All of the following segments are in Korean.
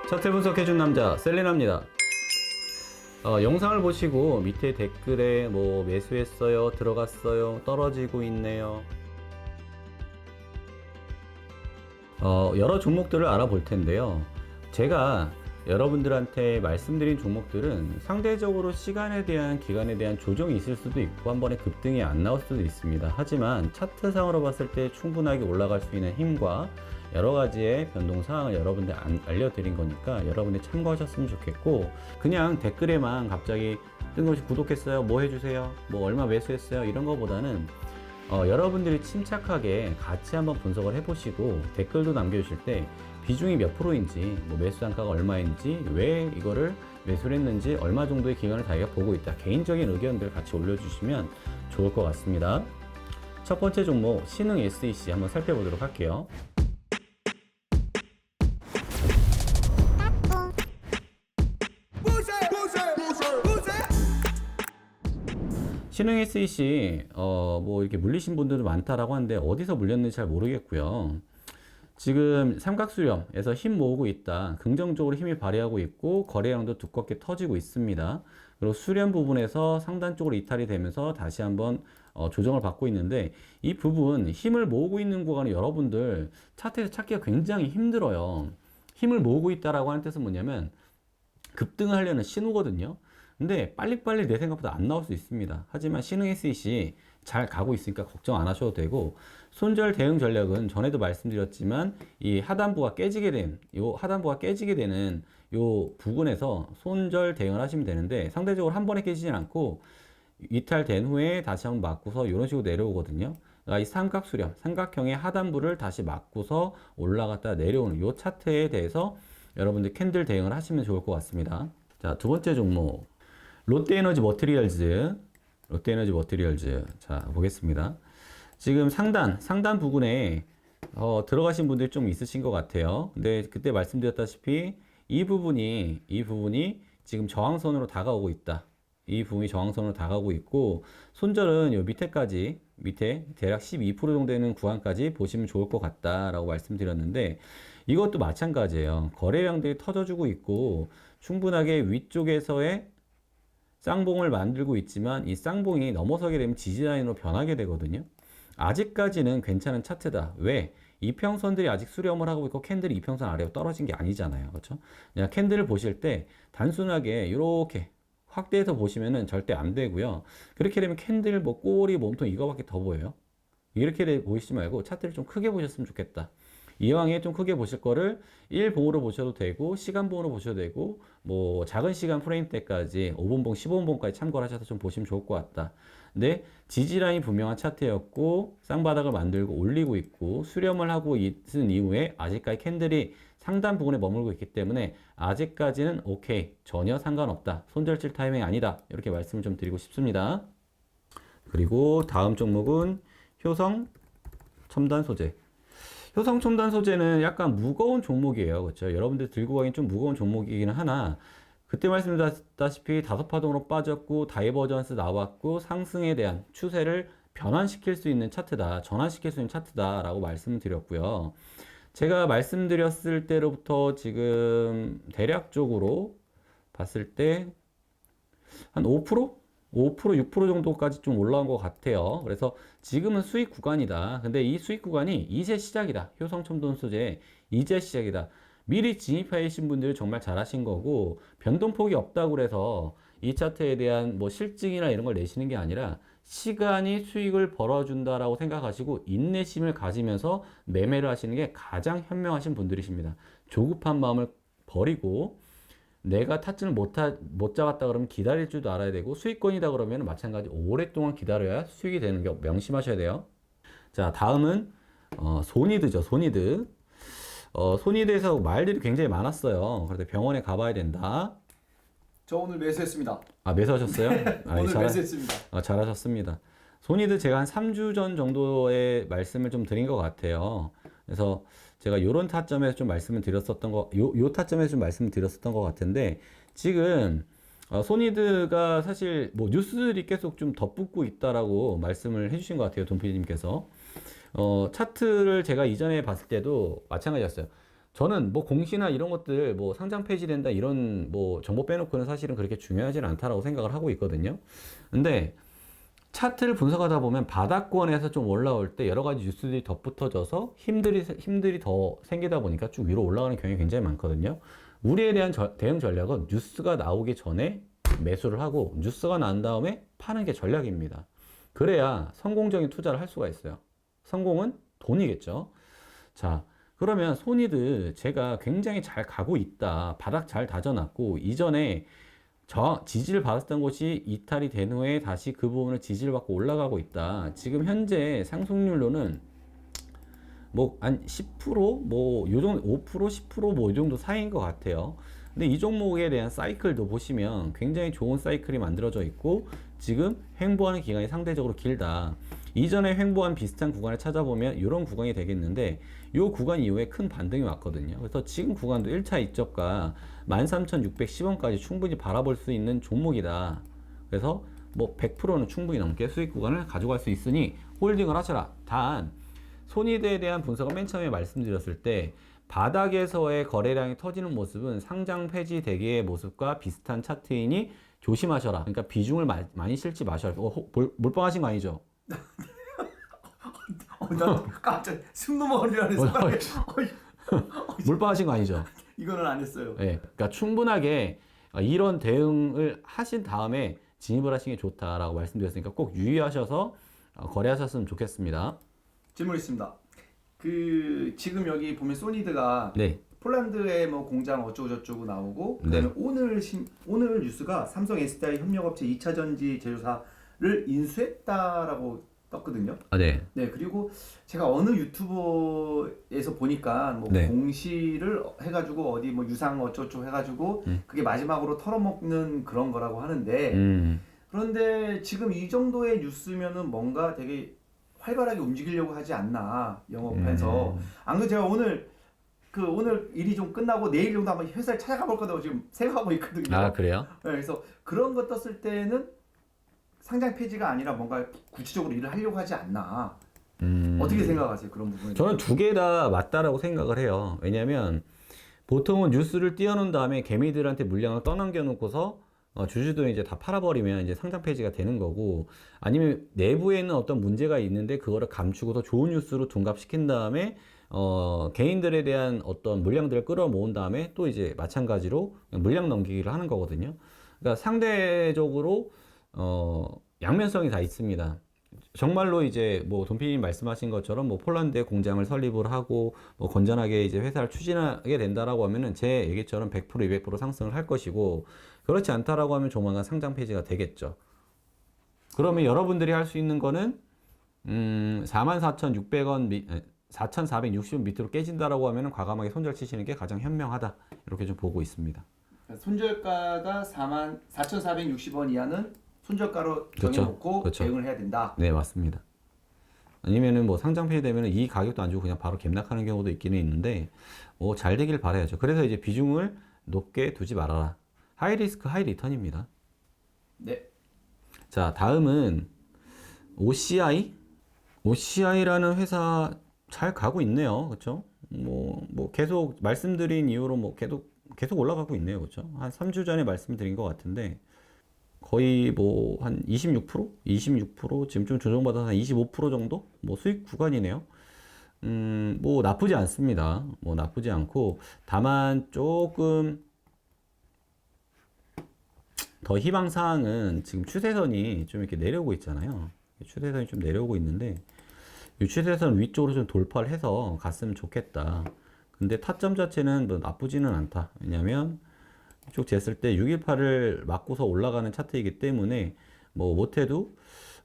차트 분석해준 남자 셀리나입니다. 영상을 보시고 밑에 댓글에 뭐 매수했어요, 들어갔어요, 떨어지고 있네요. 여러 종목들을 알아볼 텐데요. 제가 여러분들한테 말씀드린 종목들은 상대적으로 시간에 대한 기간에 대한 조정이 있을 수도 있고 한 번에 급등이 안 나올 수도 있습니다. 하지만 차트상으로 봤을 때 충분하게 올라갈 수 있는 힘과 여러 가지의 변동 사항을 여러분들 알려드린 거니까 여러분들 참고하셨으면 좋겠고, 그냥 댓글에만 갑자기 뜬금없이 구독했어요, 뭐 해주세요, 뭐 얼마 매수했어요 이런 거보다는 여러분들이 침착하게 같이 한번 분석을 해보시고 댓글도 남겨주실 때 비중이 몇 프로인지, 뭐 매수 단가가 얼마인지, 왜 이거를 매수를 했는지, 얼마 정도의 기간을 자기가 보고 있다, 개인적인 의견들 같이 올려주시면 좋을 것 같습니다. 첫 번째 종목 신흥 SEC 한번 살펴보도록 할게요. 신흥 SEC 뭐 이렇게 물리신 분들도 많다라고 하는데 어디서 물렸는지 잘 모르겠고요. 지금 삼각수렴에서 힘 모으고 있다, 긍정적으로 힘이 발휘하고 있고 거래량도 두껍게 터지고 있습니다. 그리고 수렴 부분에서 상단 쪽으로 이탈이 되면서 다시 한번 조정을 받고 있는데, 이 부분 힘을 모으고 있는 구간은 여러분들 차트에서 찾기가 굉장히 힘들어요. 힘을 모으고 있다라고 하는 뜻은 뭐냐면 급등을 하려는 신호거든요. 근데 빨리빨리 내 생각보다 안 나올 수 있습니다. 하지만 신흥 SEC 잘 가고 있으니까 걱정 안 하셔도 되고, 손절 대응 전략은 전에도 말씀드렸지만 이 하단부가 깨지게 되는 요 부분에서 손절 대응을 하시면 되는데, 상대적으로 한 번에 깨지진 않고 이탈된 후에 다시 한번 맞고서 이런 식으로 내려오거든요. 그러니까 이 삼각형의 하단부를 다시 맞고서 올라갔다 내려오는 요 차트에 대해서 여러분들 캔들 대응을 하시면 좋을 것 같습니다. 자, 두 번째 종목 롯데에너지 머티리얼즈. 자, 보겠습니다. 지금 상단 부분에 들어가신 분들이 좀 있으신 것 같아요. 근데 그때 말씀드렸다시피 이 부분이 지금 저항선으로 다가오고 있다. 이 부분이 저항선으로 다가오고 있고, 손절은 요 밑에 대략 12% 정도 되는 구간까지 보시면 좋을 것 같다라고 말씀드렸는데, 이것도 마찬가지예요. 거래량들이 터져주고 있고 충분하게 위쪽에서의 쌍봉을 만들고 있지만 이 쌍봉이 넘어서게 되면 지지라인으로 변하게 되거든요. 아직까지는 괜찮은 차트다. 왜? 이평선들이 아직 수렴을 하고 있고 캔들이 이평선 아래로 떨어진 게 아니잖아요. 그렇죠? 그냥 캔들을 보실 때 단순하게 이렇게 확대해서 보시면은 절대 안 되고요. 그렇게 되면 캔들 뭐 꼬리 몸통 이거밖에 더 보여요. 이렇게 보시지 말고 차트를 좀 크게 보셨으면 좋겠다. 이왕에 좀 크게 보실 거를 1봉으로 보셔도 되고 시간봉으로 보셔도 되고, 뭐 작은 시간 프레임 때까지 5분봉 15분봉까지 참고를 하셔서 좀 보시면 좋을 것 같다. 근데 지지라인이 분명한 차트였고 쌍바닥을 만들고 올리고 있고 수렴을 하고 있은 이후에 아직까지 캔들이 상단 부분에 머물고 있기 때문에 아직까지는 오케이, 전혀 상관없다, 손절칠 타이밍이 아니다, 이렇게 말씀을 좀 드리고 싶습니다. 그리고 다음 종목은 효성 첨단 소재. 효성 첨단 소재는 약간 무거운 종목이에요. 그렇죠? 여러분들 들고 가긴 좀 무거운 종목이기는 하나, 그때 말씀드렸다시피 다섯 파동으로 빠졌고 다이버전스 나왔고 상승에 대한 추세를 변환시킬 수 있는 차트다, 전환시킬 수 있는 차트다라고 말씀드렸고요. 제가 말씀드렸을 때로부터 지금 대략적으로 봤을 때 한 5%? 6% 정도까지 좀 올라온 것 같아요. 그래서 지금은 수익 구간이다. 근데 이 수익 구간이 이제 시작이다. 효성첨단 소재 이제 시작이다. 미리 진입하신 분들 정말 잘하신 거고, 변동폭이 없다고 그래서 이 차트에 대한 뭐 실증이나 이런 걸 내시는 게 아니라 시간이 수익을 벌어준다라고 생각하시고 인내심을 가지면서 매매를 하시는 게 가장 현명하신 분들이십니다. 조급한 마음을 버리고, 내가 타점을 못 잡았다 그러면 기다릴 줄도 알아야 되고, 수익권이다 그러면 마찬가지 오랫동안 기다려야 수익이 되는 거 명심하셔야 돼요. 자, 다음은 소니드죠. 소니드에서 말들이 굉장히 많았어요. 그래서 병원에 가봐야 된다. 저 오늘 매수했습니다. 아, 매수하셨어요? 오늘 매수했습니다. 잘하셨습니다. 소니드 제가 한 3주 전 정도의 말씀을 좀 드린 것 같아요. 그래서 제가 요런 타점에서 좀 말씀을 드렸었던 요 타점에서 좀 말씀을 드렸었던 것 같은데, 지금 소니드가 사실 뭐 뉴스들이 계속 좀 덧붙고 있다라고 말씀을 해주신 것 같아요, 돈피디님께서. 차트를 제가 이전에 봤을 때도 마찬가지였어요. 저는 뭐 공시나 이런 것들 뭐 상장 폐지된다 이런 뭐 정보 빼놓고는 사실은 그렇게 중요하진 않다라고 생각을 하고 있거든요. 근데 차트를 분석하다 보면 바닥권에서 좀 올라올 때 여러 가지 뉴스들이 덧붙어져서 힘들이 더 생기다 보니까 쭉 위로 올라가는 경향이 굉장히 많거든요. 우리에 대한 대응 전략은 뉴스가 나오기 전에 매수를 하고 뉴스가 난 다음에 파는 게 전략입니다. 그래야 성공적인 투자를 할 수가 있어요. 성공은 돈이겠죠. 자, 그러면 소니드 제가 굉장히 잘 가고 있다. 바닥 잘 다져놨고 이전에 지지를 받았던 곳이 이탈이 된 후에 다시 그 부분을 지지를 받고 올라가고 있다. 지금 현재 상승률로는 뭐 한 10%, 뭐 요 정도 5%, 10% 뭐 이 정도 사이인 것 같아요. 근데 이 종목에 대한 사이클도 보시면 굉장히 좋은 사이클이 만들어져 있고 지금 횡보하는 기간이 상대적으로 길다. 이전에 횡보한 비슷한 구간을 찾아보면 이런 구간이 되겠는데 이 구간 이후에 큰 반등이 왔거든요. 그래서 지금 구간도 1차 이적가 13,610원까지 충분히 바라볼 수 있는 종목이다. 그래서 뭐 100%는 충분히 넘게 수익 구간을 가져갈 수 있으니 홀딩을 하셔라. 단 소니드에 대한 분석을 맨 처음에 말씀드렸을 때 바닥에서의 거래량이 터지는 모습은 상장 폐지 대기의 모습과 비슷한 차트이니 조심하셔라. 그러니까 비중을 많이 실지 마셔라. 몰빵하신 거 아니죠? 나 깜짝 숨 넘어가려는 생각에 몰빵하신 거 아니죠? 이거는 안 했어요. 네, 그러니까 충분하게 이런 대응을 하신 다음에 진입을 하시는 게 좋다라고 말씀드렸으니까 꼭 유의하셔서 거래하셨으면 좋겠습니다. 질문 있습니다. 그 지금 여기 보면 소니드가 네. 폴란드에 뭐 공장 어쩌고 저쩌고 나오고 그다음에 네. 오늘 뉴스가 삼성 SDI 협력업체 2차 전지 제조사를 인수했다라고 떴거든요. 아, 네. 네, 그리고 제가 어느 유튜버에서 보니까 뭐 네. 공시를 해가지고 어디 뭐 유상 어쩌고 해가지고 그게 마지막으로 털어먹는 그런 거라고 하는데 그런데 지금 이 정도의 뉴스면은 뭔가 되게 활발하게 움직이려고 하지 않나 영업해서 안 그래도 제가 오늘 일이 좀 끝나고 내일 정도 한번 회사를 찾아가 볼 거라고 지금 생각하고 있거든요. 아, 그래요? 네, 그래서 그런 거 떴을 때는 상장 폐지가 아니라 뭔가 구체적으로 일을 하려고 하지 않나. 어떻게 생각하세요? 그런 부분에 저는 두 개 다 맞다라고 생각을 해요. 왜냐면 보통은 뉴스를 띄워놓은 다음에 개미들한테 물량을 떠넘겨 놓고서 주주들은 이제 다 팔아버리면 이제 상장 폐지가 되는 거고 아니면 내부에 있는 어떤 문제가 있는데 그거를 감추고 더 좋은 뉴스로 둔갑시킨 다음에 개인들에 대한 어떤 물량들을 끌어모은 다음에 또 이제 마찬가지로 물량 넘기기를 하는 거거든요. 그러니까 상대적으로 양면성이 다 있습니다. 정말로 이제 뭐 돈피님 말씀하신 것처럼 뭐 폴란드에 공장을 설립을 하고 뭐 건전하게 이제 회사를 추진하게 된다라고 하면은 제 얘기처럼 100% 200% 상승을 할 것이고 그렇지 않다라고 하면 조만간 상장 폐지가 되겠죠. 그러면 여러분들이 할 수 있는 거는 44,600원 4,460원 밑으로 깨진다라고 하면은 과감하게 손절 치시는 게 가장 현명하다. 이렇게 좀 보고 있습니다. 손절가가 4,460원 이하는 손절가로 그렇죠. 정해놓고 그렇죠. 대응을 해야 된다. 네, 맞습니다. 아니면은 뭐 상장 폐지되면은 이 가격도 안 주고 그냥 바로 갭락하는 경우도 있기는 있는데 잘 되길 바라야죠. 그래서 이제 비중을 높게 두지 말아라. 하이 리스크 하이 리턴입니다. 네. 자, 다음은 OCI라는 회사 잘 가고 있네요. 그렇죠? 뭐 계속 말씀드린 이후로 뭐 계속 올라가고 있네요. 그렇죠? 한 3주 전에 말씀드린 것 같은데 거의 뭐 한 26% 지금 좀 조정받아서 한 25% 정도 뭐 수익 구간이네요. 뭐 나쁘지 않습니다. 뭐 나쁘지 않고 다만 조금 더 희망 사항은 지금 추세선이 좀 이렇게 내려오고 있잖아요. 추세선이 좀 내려오고 있는데 이 추세선 위쪽으로 좀 돌파를 해서 갔으면 좋겠다. 근데 타점 자체는 뭐 나쁘지는 않다. 왜냐면 쭉 쟀을 때 618을 맞고서 올라가는 차트이기 때문에 뭐 못해도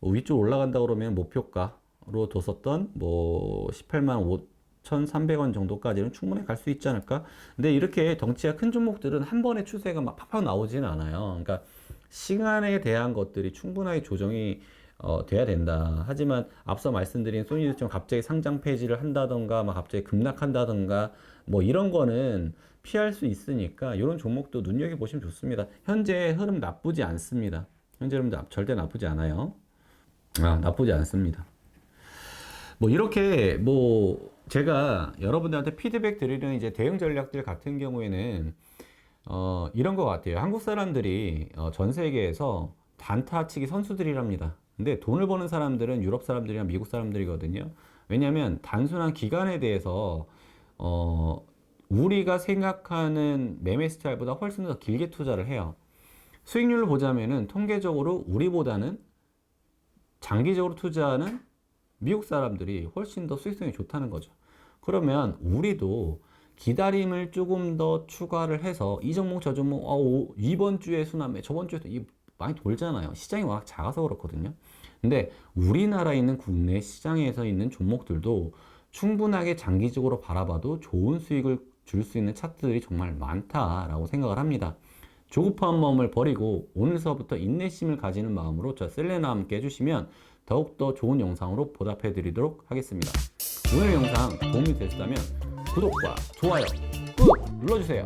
위쪽 올라간다 그러면 목표가로 뒀었던 뭐 18만 5,300원 정도까지는 충분히 갈 수 있지 않을까? 근데 이렇게 덩치가 큰 종목들은 한 번에 추세가 막 팍팍 나오지는 않아요. 그러니까 시간에 대한 것들이 충분하게 조정이 돼야 된다. 하지만 앞서 말씀드린 소니드처럼 갑자기 상장 폐지를 한다던가 막 갑자기 급락한다던가 뭐 이런 거는 피할 수 있으니까 이런 종목도 눈여겨보시면 좋습니다. 현재 흐름 나쁘지 않습니다. 현재 흐름 절대 나쁘지 않아요. 나쁘지 않습니다. 뭐 이렇게 뭐 제가 여러분들한테 피드백 드리는 이제 대응 전략들 같은 경우에는 이런 것 같아요. 한국 사람들이 전 세계에서 단타치기 선수들이랍니다. 근데 돈을 버는 사람들은 유럽 사람들이랑 미국 사람들이거든요. 왜냐하면 단순한 기간에 대해서 우리가 생각하는 매매 스타일보다 훨씬 더 길게 투자를 해요. 수익률을 보자면은 통계적으로 우리보다는 장기적으로 투자하는 미국 사람들이 훨씬 더 수익성이 좋다는 거죠. 그러면 우리도 기다림을 조금 더 추가를 해서 이 종목 저 종목 이번 주에 순환매 저번 주에도 많이 돌잖아요. 시장이 워낙 작아서 그렇거든요. 근데 우리나라에 있는 국내 시장에서 있는 종목들도 충분하게 장기적으로 바라봐도 좋은 수익을 줄 수 있는 차트들이 정말 많다라고 생각을 합니다. 조급한 마음을 버리고 오늘서부터 인내심을 가지는 마음으로 저 셀레나와 함께 해주시면 더욱더 좋은 영상으로 보답해 드리도록 하겠습니다. 오늘 영상 도움이 되셨다면 구독과 좋아요 꾹 눌러주세요.